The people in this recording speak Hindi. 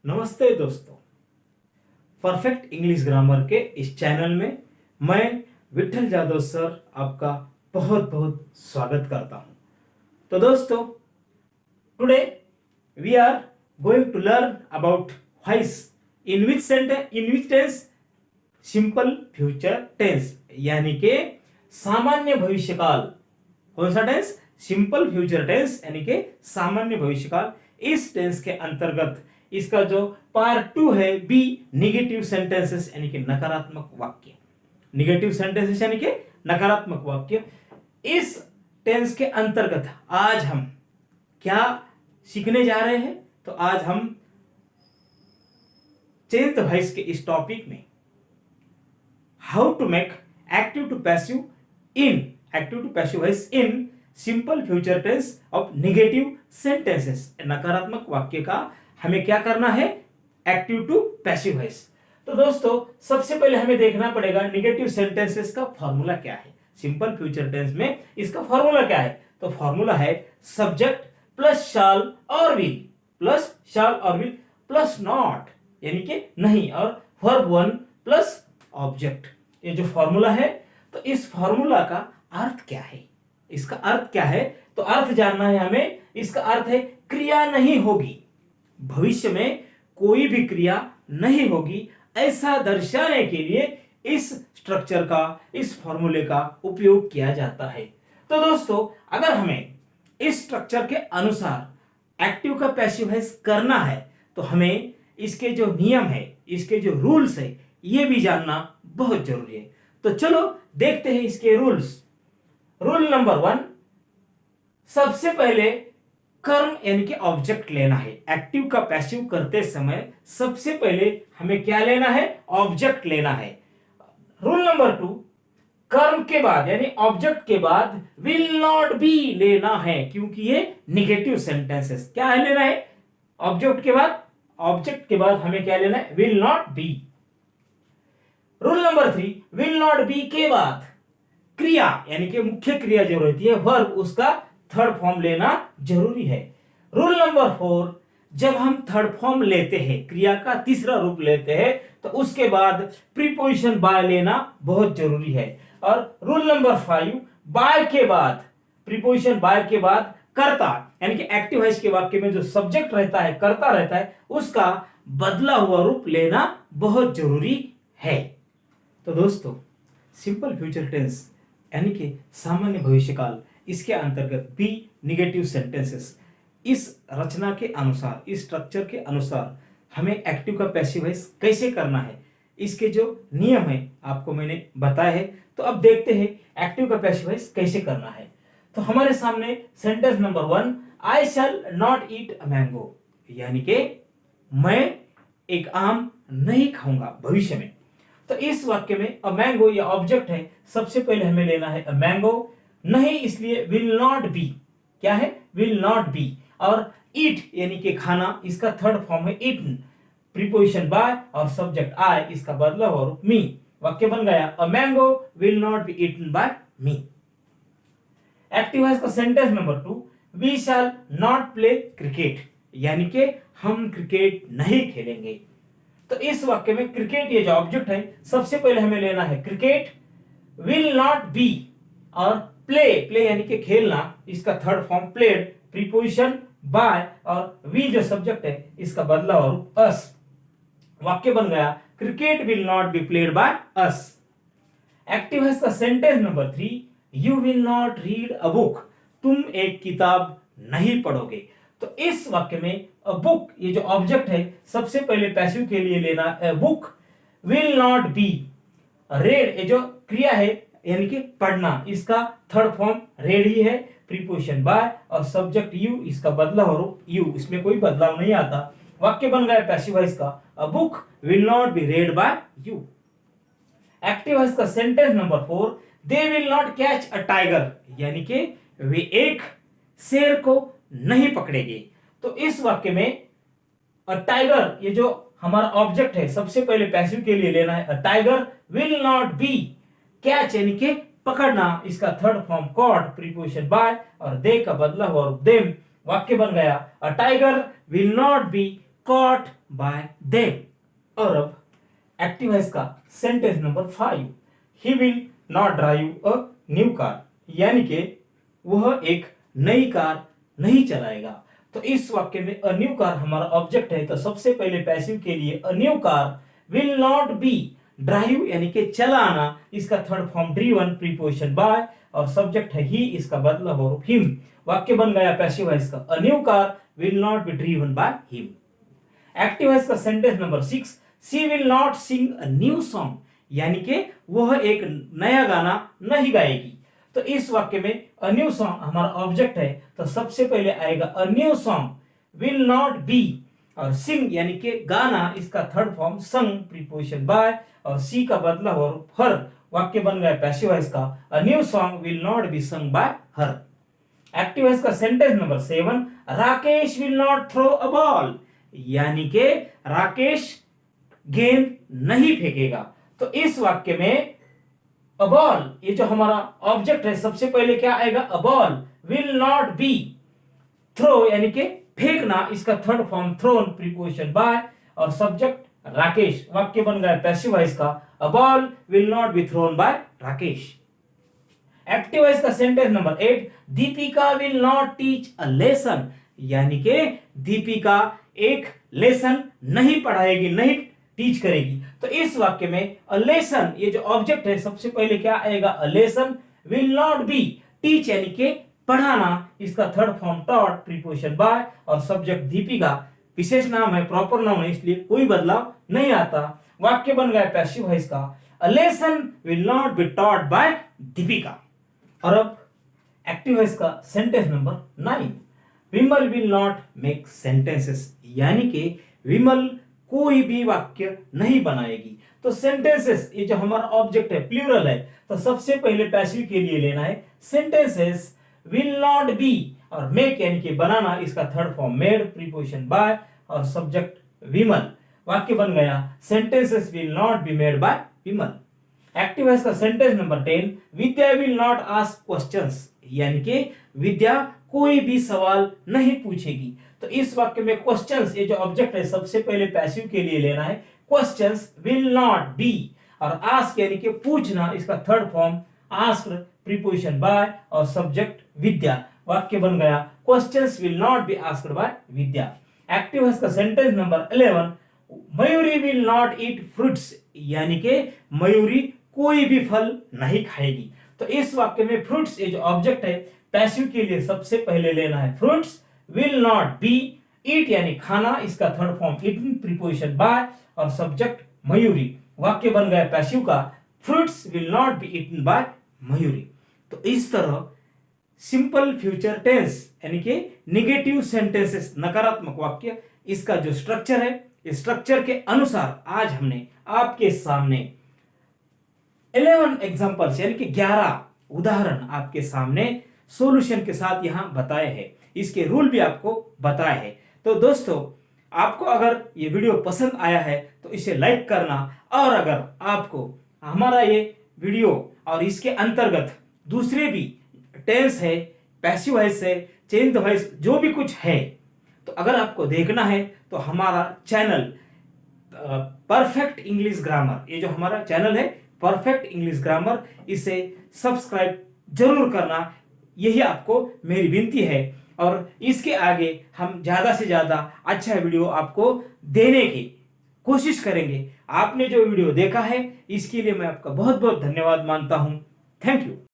नमस्ते दोस्तों। परफेक्ट इंग्लिश ग्रामर के इस चैनल में मैं विठल जादव सर आपका बहुत बहुत स्वागत करता हूं। तो दोस्तों, today we are going to learn about voice in which tense simple future tense, यानी के सामान्य भविष्यकाल। कौन सा टेंस? सिंपल फ्यूचर टेंस, यानी के सामान्य भविष्यकाल। इस टेंस के अंतर्गत इसका जो पार्ट 2 है, बी निगेटिव सेंटेंसेस, यानी कि नकारात्मक वाक्य। निगेटिव सेंटेंसेस यानी कि नकारात्मक वाक्य। इस टेंस के अंतर्गत आज हम क्या सीखने जा रहे हैं? तो आज हम चेंज द वॉइस के इस टॉपिक में how to make active to passive voice in simple future tense of negative sentences, नकारात्मक वाक्य का हमें क्या करना है? Active to passive voice. तो दोस्तों, सबसे पहले हमें देखना पड़ेगा निगेटिव सेंटेंसेस का फॉर्मूला क्या है। सिंपल फ्यूचर टेंस में इसका फॉर्मूला क्या है? तो फॉर्मूला है सब्जेक्ट प्लस शाल और विल प्लस नॉट, यानी कि नहीं, और वर्ब 1 प्लस ऑब्जेक्ट। ये जो फॉर्मूला है, तो इस फॉर्मूला का अर्थ क्या है? इसका अर्थ क्या है? तो अर्थ जानना है हमें। इसका अर्थ है क्रिया नहीं होगी, भविष्य में कोई भी क्रिया नहीं होगी, ऐसा दर्शाने के लिए इस स्ट्रक्चर का, इस फॉर्मूले का उपयोग किया जाता है। तो दोस्तों, अगर हमें इस स्ट्रक्चर के अनुसार एक्टिव का पैसिव वॉइस करना है, तो हमें इसके जो नियम है, इसके जो रूल्स है, ये भी जानना बहुत जरूरी है। तो चलो देखते हैं इसके रूल्स। रूल नंबर 1, सबसे पहले कर्म यानी कि ऑब्जेक्ट लेना है। एक्टिव का पैसिव करते समय सबसे पहले हमें क्या लेना है? ऑब्जेक्ट लेना है। रूल नंबर 2, कर्म के बाद यानी ऑब्जेक्ट के बाद विल नॉट बी लेना है, क्योंकि ये निगेटिव सेंटेंसेस। क्या है लेना है? ऑब्जेक्ट के बाद हमें क्या लेना है? Will not B. Rule number 3, will not B के बाद क्रिया यानी कि मुख्य क्रिया जो रहती है वर्ब, उसका थर्ड फॉर्म लेना जरूरी है। रूल नंबर 4, जब हम थर्ड फॉर्म लेते हैं, क्रिया का तीसरा रूप लेते हैं, तो उसके बाद प्रीपोजिशन बाय लेना बहुत जरूरी है। और रूल नंबर 5, बाय के बाद, प्रीपोजिशन बाय के बाद कर्ता यानी कि एक्टिव वॉइस के वाक्य में जो सब्जेक्ट रहता है, कर्ता रहता है, उसका बदला हुआ रूप लेना बहुत जरूरी है। तो दोस्तों, सिंपल फ्यूचर टेंस यानी कि सामान्य भविष्यकाल, इसके अंतर्गत बी निगेटिव सेंटेंसेस, इस रचना के अनुसार, इस स्ट्रक्चर के अनुसार हमें एक्टिव का पैसिव वॉइस कैसे करना है, इसके जो नियम है आपको मैंने बताया है। तो अब देखते हैं एक्टिव का पैसिव वॉइस कैसे करना है। तो हमारे सामने sentence number 1, I shall not eat a mango, यानी कि मैं एक आम नहीं खाऊंगा भविष्य में। तो इस वाक्य में अ मैंगो या ऑब्जेक्ट है, सबसे पहले हमें लेना है अ मैंगो। नहीं, इसलिए विल नॉट बी। क्या है? Will not be. और ईट यानी कि खाना, इसका थर्ड फॉर्म है ईटन, प्रीपोजिशन बाय और सब्जेक्ट आई, इसका बदला हुआ रूप मी। वाक्य बन गया a mango will not be eaten by me. Active voice का sentence number 2, we shall not play cricket, यानी कि हम क्रिकेट नहीं खेलेंगे। तो इस वाक्य में क्रिकेट ये जो ऑब्जेक्ट है, सबसे पहले हमें लेना है क्रिकेट, विल नॉट बी, और प्ले यानी कि खेलना, इसका third form played, preposition by और वी जो सब्जेक्ट है, इसका बदला हुआ रूप अस। वाक्य बन गया cricket will not be played by us. Active है इसका sentence number 3, you will not read a book, तुम एक किताब नहीं पढ़ोगे। तो इस वाक्य में अ बुक ये जो ऑब्जेक्ट है, सबसे पहले पैसिव के लिए लेना अ book, will not be, red ये जो क्रिया है यानी कि पढ़ना, इसका थर्ड फॉर्म रेड ही है, प्रीपोजिशन बाय और सब्जेक्ट यू, इसका बदला हो रूप यू, इसमें कोई बदलाव नहीं आता। वाक्य बन गया पैसिव वॉइस का a book will not be read by you. Active voice का sentence number 4, they will not catch a tiger, यानी कि वे एक शेर को नहीं पकड़ेंगे। तो इस वाक्य में अ टाइगर ये जो हमारा ऑब्जेक्ट है, सबसे पहले पैसिव के लिए लेना है a tiger will not be catch यानी कि पकड़ना, इसका third form caught, preposition by और दे का बदला हुआ रूप देम। वाक्य बन गया अ tiger will not be caught by them. और अब एक्टिव वॉइस का sentence number 5, he will not drive a new car, यानी कि वह एक नई कार नहीं चलाएगा। तो इस वाक्य में अ न्यू कार हमारा ऑब्जेक्ट है, तो सबसे पहले पैसिव के लिए a new car will not be, drive यानी कि चलाना, इसका third form driven, preposition by, और सब्जेक्ट है ही, इसका बदला हो हिम। वाक्य बन गया पैसिव वॉइस का, a new car will not be driven by him. Active voice का sentence number 6, she will not sing a new song, यानी कि वह एक नया गाना नहीं गाएगी। तो इस वाक्य में अ न्यू सॉन्ग हमारा ऑब्जेक्ट है, तो सबसे पहले आएगा अ new song will not be, और सिंग यानी कि गाना, इसका थर्ड फॉर्म संग, प्रीपोजिशन बाय, और सी का बदला हो हर। वाक्य बन गया पैसिव वॉइस का, a new song will not be sung by her. Active voice का sentence number 7, Rakesh will not throw a ball, यानी कि राकेश गेंद नहीं फेंकेगा। तो इस वाक्य में अ बॉल, ये जो हमारा ऑब्जेक्ट है, सबसे पहले क्या आएगा, a ball will not be, throw यानी कि फेंकना, इसका third form thrown, preposition by, और सब्जेक्ट राकेश। वाक्य बन गया पैसिव वॉइस का, a ball will not be thrown by Rakesh. Active voice का sentence number 8, Deepika will not teach a lesson, यानी कि दीपिका एक लेसन नहीं पढ़ाएगी, नहीं टीच करेगी। तो इस वाक्य में अ लेसन, ये जो ऑब्जेक्ट है, सबसे पहले क्या आएगा, a lesson will not be, teach यानी कि पढ़ाना, इसका third form taught, preposition by, और सब्जेक्ट दीपिका, विशेष नाम है, प्रॉपर नाउन है, इसलिए कोई बदलाव नहीं आता। वाक्य बन गया पैसिव वॉइस का, अ lesson will not be taught by Deepika. और अब एक्टिव वॉइस का sentence number 9, Vimal will not make sentences, यानी कि विमल कोई भी वाक्य नहीं बनाएगी। तो सेंटेंसेस, ये जो हमारा ऑब्जेक्ट है, प्लूरल है, तो सबसे पहले पैसिव के लिए लेना है सेंटेंसेस विल नॉट बी, और मेक यानी कि बनाना, इसका third form made, preposition by, और सब्जेक्ट विमल। वाक्य बन गया sentences will not be made by Vimal. Active voice का sentence number 10, Vidya will not ask questions, यानी कि विद्या कोई भी सवाल नहीं पूछेगी। तो इस वाक्य में क्वेश्चंस, ये जो ऑब्जेक्ट है, सबसे पहले पैसिव के लिए लेना है क्वेश्चंस विल नॉट बी, और आस्क यानी कि पूछना, इसका third form ask, preposition by, और सब्जेक्ट विद्या। वाक्य बन गया questions will not be asked by Vidya. Active voice का sentence number 11, Mayuri will not eat fruits, यानी कि मयूरी कोई भी फल नहीं खाएगी। तो इस वाक्य में फ्रूट्स, ये जो ऑब्जेक्ट है, पैसिव के लिए सबसे पहले लेना है fruits will not be, eat यानी खाना, इसका third form eating, preposition by, और सब्जेक्ट मयूरी। वाक्य बन गया पैसिव का, fruits will not be eaten by Mayuri. तो इस तरह सिंपल फ्यूचर टेंस यानी कि निगेटिव सेंटेंसेस, नकारात्मक वाक्य, इसका जो स्ट्रक्चर है, इस स्ट्रक्चर के अनुसार आज हमने आपके सामने 11 एग्जांपल्स यानी कि 11 उदाहरण आपके सामने सॉल्यूशन के साथ यहां बताए हैं। इसके रूल भी आपको बताए हैं। तो दोस्तों, आपको अगर ये वीडियो पसंद आया है तो इसे लाइक करना, और अगर आपको हमारा ये वीडियो और इसके अंतर्गत दूसरे भी टेंस है, पैसिव वॉइस है, चेंज द वॉइस, जो भी कुछ है, तो अगर आपको देखना है तो हमारा चैनल परफेक्ट इंग्लिश ग्रामर, ये जो हमारा चैनल है परफेक्ट इंग्लिश ग्रामर, इसे सब्सक्राइब जरूर करना, यही आपको मेरी विनती है। और इसके आगे हम ज्यादा से ज्यादा अच्छा वीडियो आपको देने की कोशिश करेंगे। आपने जो वीडियो देखा है इसके लिए मैं आपका बहुत बहुत धन्यवाद मानता हूं। Thank you.